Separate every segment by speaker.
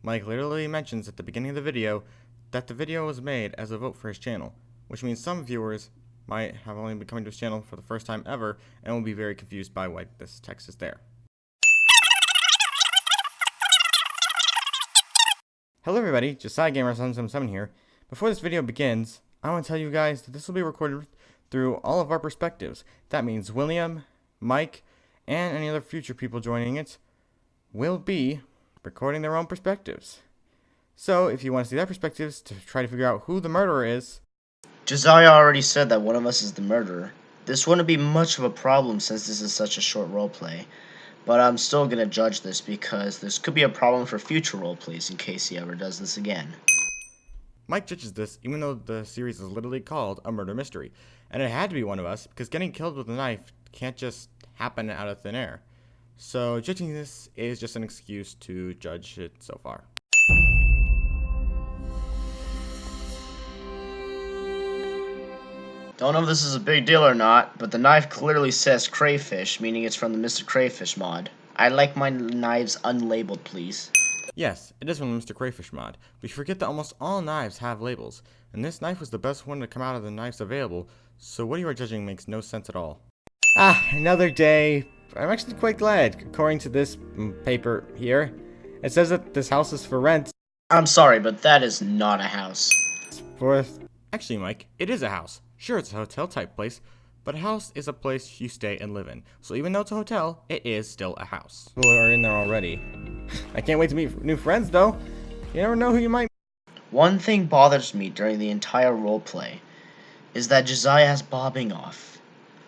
Speaker 1: Mike literally mentions at the beginning of the video that the video was made as a vote for his channel, which means some viewers might have only been coming to his channel for the first time ever and will be very confused by why this text is there. Hello everybody, Josiah Gamer 777 here. Before this video begins, I want to tell you guys that this will be recorded through all of our perspectives. That means William, Mike, and any other future people joining it will be recording their own perspectives. So if you want to see their perspectives to try to figure out who the murderer is.
Speaker 2: Josiah already said that one of us is the murderer. This wouldn't be much of a problem since this is such a short roleplay. But I'm still gonna judge this because this could be a problem for future roleplays in case he ever does this again.
Speaker 1: Mike judges this even though the series is literally called a murder mystery. And it had to be one of us because getting killed with a knife can't just happen out of thin air. So judging this is just an excuse to judge it so far.
Speaker 2: Don't know if this is a big deal or not, but the knife clearly says crayfish, meaning it's from the Mr. Crayfish mod. I'd like my knives unlabeled, please.
Speaker 1: Yes, it is from the Mr. Crayfish mod, but you forget that almost all knives have labels, and this knife was the best one to come out of the knives available, so what you are judging makes no sense at all. Another day. I'm actually quite glad, according to this paper here. It says that this house is for rent.
Speaker 2: I'm sorry, but that is not a house.
Speaker 1: Actually, Mike, it is a house. Sure, it's a hotel type place, but a house is a place you stay and live in. So even though it's a hotel, it is still a house. People are in there already. I can't wait to meet new friends, though. You never know who you might.
Speaker 2: One thing bothers me during the entire roleplay is that Josiah has bobbing off.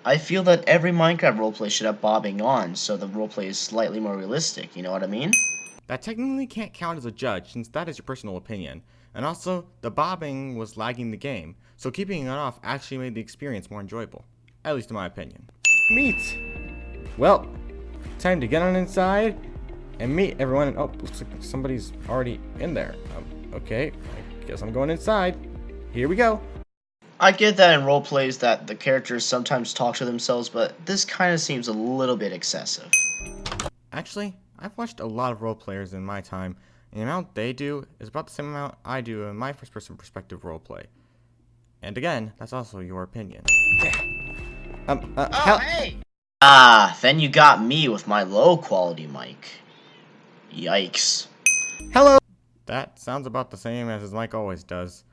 Speaker 2: I feel that every Minecraft roleplay should have bobbing on, so the roleplay is slightly more realistic, you know what I mean?
Speaker 1: That technically can't count as a judge, since that is your personal opinion. And also, the bobbing was lagging the game, so keeping it off actually made the experience more enjoyable. At least in my opinion. Meet! Well, time to get on inside and meet everyone. Oh, looks like somebody's already in there. Okay, I guess I'm going inside. Here we go.
Speaker 2: I get that in roleplays that the characters sometimes talk to themselves, but this kind of seems a little bit excessive.
Speaker 1: Actually, I've watched a lot of roleplayers in my time, and the amount they do is about the same amount I do in my first-person perspective roleplay. And again, that's also your opinion.
Speaker 2: Hey! Ah, then you got me with my low-quality mic. Yikes.
Speaker 1: Hello! That sounds about the same as his mic always does.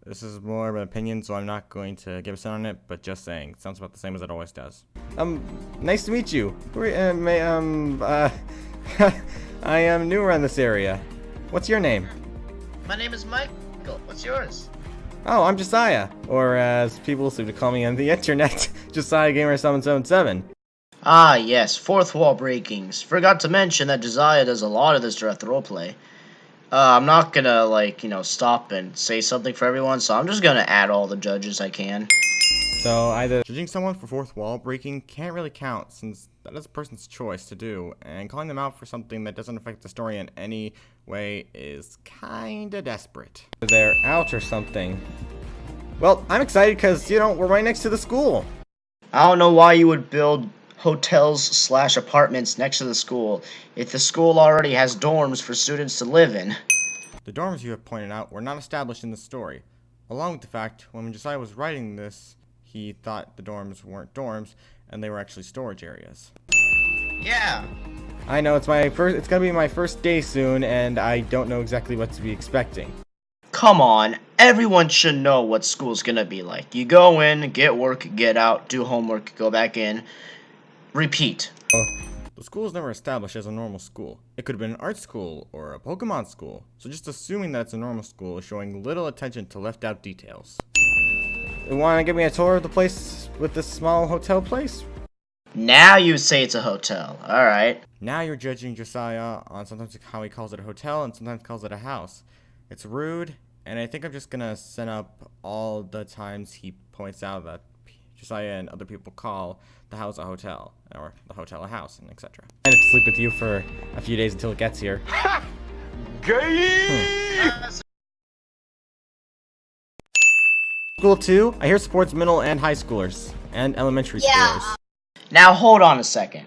Speaker 1: This is more of an opinion, so I'm not going to give a sound on it, but just saying. It sounds about the same as it always does. Nice to meet you. I am new around this area. What's your name?
Speaker 2: My name is Michael. What's yours?
Speaker 1: Oh, I'm Josiah, or as people seem to call me on the internet, Josiah Gamer 777.
Speaker 2: Ah, yes, fourth wall breakings. Forgot to mention that Josiah does a lot of this throughout the roleplay. I'm not gonna, stop and say something for everyone, so I'm just gonna add all the judges I can.
Speaker 1: So either judging someone for fourth wall breaking can't really count, since that is a person's choice to do, and calling them out for something that doesn't affect the story in any way is kinda desperate. They're out or something. Well, I'm excited because, we're right next to the school.
Speaker 2: I don't know why you would build hotels/apartments next to the school if the school already has dorms for students to live in.
Speaker 1: The dorms you have pointed out were not established in the story, along with the fact when Josiah was writing this, he thought the dorms weren't dorms and they were actually storage areas.
Speaker 2: Yeah.
Speaker 1: I know it's gonna be my first day soon, and I don't know exactly what to be expecting.
Speaker 2: Come on, everyone should know what school's gonna be like. You go in, get work, get out, do homework, go back in, repeat.
Speaker 1: The school was never established as a normal school. It could have been an art school or a Pokemon school, so just assuming that it's a normal school is showing little attention to left out details. You wanna give me a tour of the place with this small hotel place?
Speaker 2: Now you say it's a hotel, alright.
Speaker 1: Now you're judging Josiah on sometimes how he calls it a hotel and sometimes calls it a house. It's rude, and I think I'm just gonna send up all the times he points out that Josiah and other people call the house a hotel, or the hotel a house, and etc. I had to sleep with you for a few days until it gets here. Ha! Gay! School 2, I hear supports middle and high schoolers, and elementary schoolers.
Speaker 2: Now hold on a second.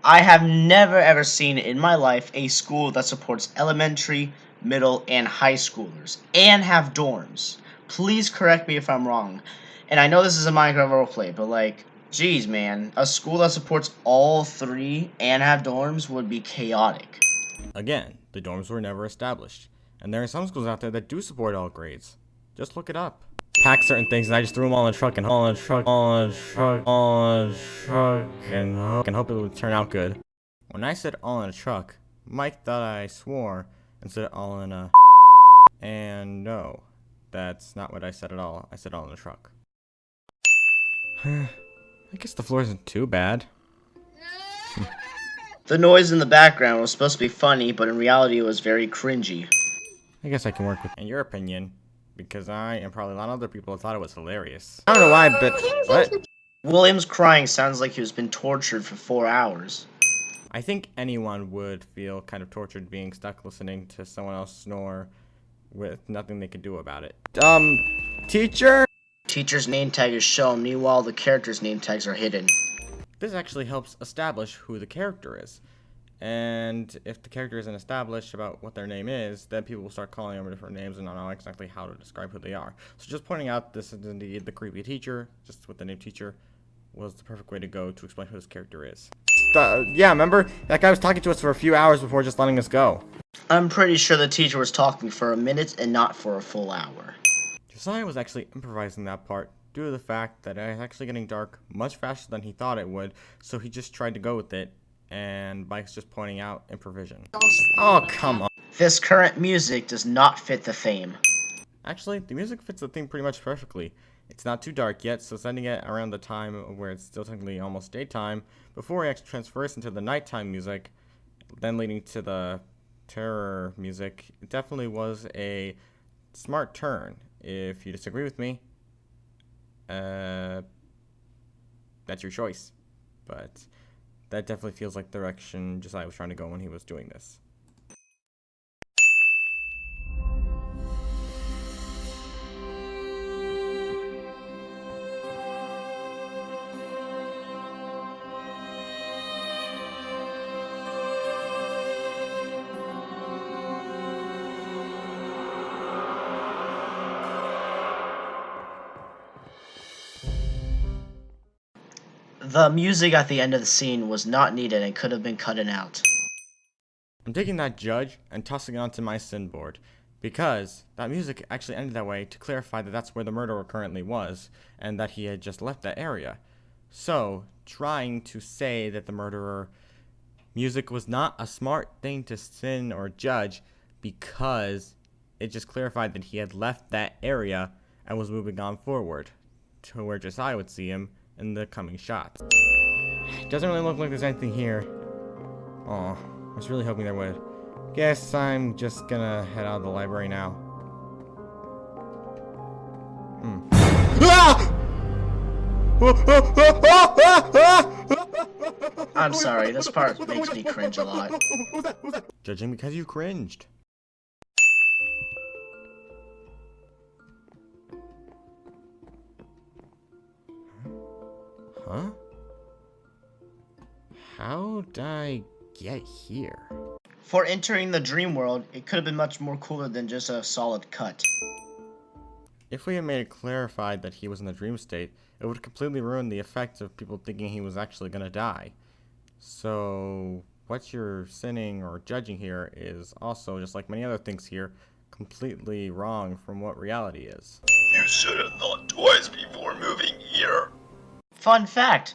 Speaker 2: I have never ever seen in my life a school that supports elementary, middle, and high schoolers and have dorms. Please correct me if I'm wrong. And I know this is a Minecraft roleplay, but like, geez, man, a school that supports all three and have dorms would be chaotic.
Speaker 1: Again, the dorms were never established, and there are some schools out there that do support all grades. Just look it up. Pack certain things, and I just threw them all in a truck and all in a truck, all in a truck, all in a truck, and hope it would turn out good. When I said all in a truck, Mike thought I swore and said all in a. And no, that's not what I said at all. I said all in a truck. I guess the floor isn't too bad.
Speaker 2: The noise in the background was supposed to be funny, but in reality it was very cringy.
Speaker 1: I guess I can work with in your opinion, because I and probably a lot of other people thought it was hilarious. I don't know why, but what?
Speaker 2: William's crying sounds like he was been tortured for 4 hours.
Speaker 1: I think anyone would feel kind of tortured being stuck listening to someone else snore with nothing they could do about it. Teacher?
Speaker 2: Teacher's name tag is shown, meanwhile the characters' name tags are hidden.
Speaker 1: This actually helps establish who the character is. And if the character isn't established about what their name is, then people will start calling them different names and not know exactly how to describe who they are. So just pointing out this is indeed the creepy teacher, just with the name teacher, was the perfect way to go to explain who this character is. Yeah, remember? That guy was talking to us for a few hours before just letting us go.
Speaker 2: I'm pretty sure the teacher was talking for a minute and not for a full hour.
Speaker 1: Josiah was actually improvising that part due to the fact that it was actually getting dark much faster than he thought it would, so he just tried to go with it, and Mike's just pointing out improvisation. Oh, come on.
Speaker 2: This current music does not fit the theme.
Speaker 1: Actually, the music fits the theme pretty much perfectly. It's not too dark yet, so sending it around the time where it's still technically almost daytime, before it actually transfers into the nighttime music, then leading to the terror music, it definitely was a smart turn. If you disagree with me, that's your choice. But that definitely feels like the direction Josiah was trying to go when he was doing this.
Speaker 2: The music at the end of the scene was not needed and could have been cut out.
Speaker 1: I'm taking that judge and tossing it onto my sin board, because that music actually ended that way to clarify that that's where the murderer currently was, and that he had just left that area. So, trying to say that the murderer music was not a smart thing to sin or judge, because it just clarified that he had left that area and was moving on forward to where Josiah would see him in the coming shots. Doesn't really look like there's anything here. Aw, I was really hoping there would. Guess I'm just gonna head out of the library now.
Speaker 2: I'm sorry, this part makes me cringe a lot.
Speaker 1: Judging because you cringed. Huh? How'd I get here?
Speaker 2: For entering the dream world, it could have been much more cooler than just a solid cut.
Speaker 1: If we had made it clarified that he was in the dream state, it would completely ruin the effect of people thinking he was actually gonna die. So, what you're sinning or judging here is also, just like many other things here, completely wrong from what reality is.
Speaker 3: You should have thought twice before moving here.
Speaker 2: Fun fact,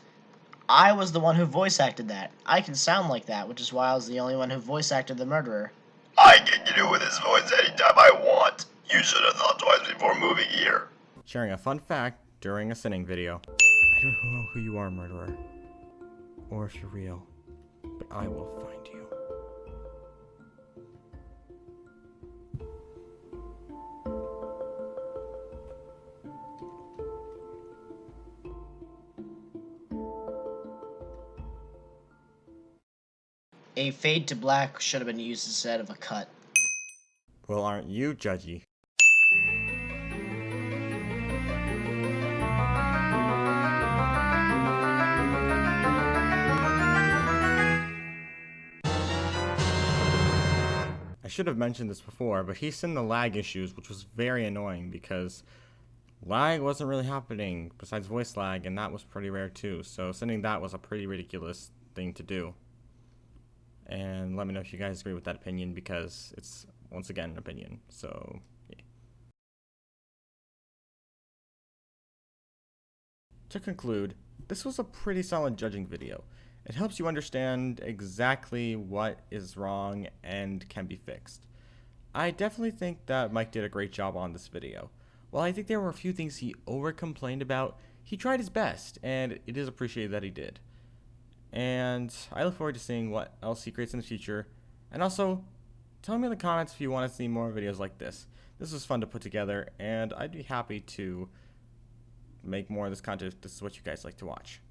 Speaker 2: I was the one who voice acted that. I can sound like that, which is why I was the only one who voice acted the murderer.
Speaker 3: I can do with his voice anytime I want. You should have thought twice before moving here.
Speaker 1: Sharing a fun fact during a sinning video. I don't know who you are, murderer, or if you're real, but I will find you.
Speaker 2: A fade to black should have been used instead of a cut.
Speaker 1: Well, aren't you judgy? should have mentioned this before, but he sent the lag issues, which was very annoying because lag wasn't really happening besides voice lag, and that was pretty rare too. So sending that was a pretty ridiculous thing to do. And let me know if you guys agree with that opinion, because it's, once again, an opinion. So, yeah. To conclude, this was a pretty solid judging video. It helps you understand exactly what is wrong and can be fixed. I definitely think that Mike did a great job on this video. While I think there were a few things he over-complained about, he tried his best, and it is appreciated that he did. And I look forward to seeing what else he creates in the future. And also, tell me in the comments if you want to see more videos like this. This was fun to put together, and I'd be happy to make more of this content if this is what you guys like to watch.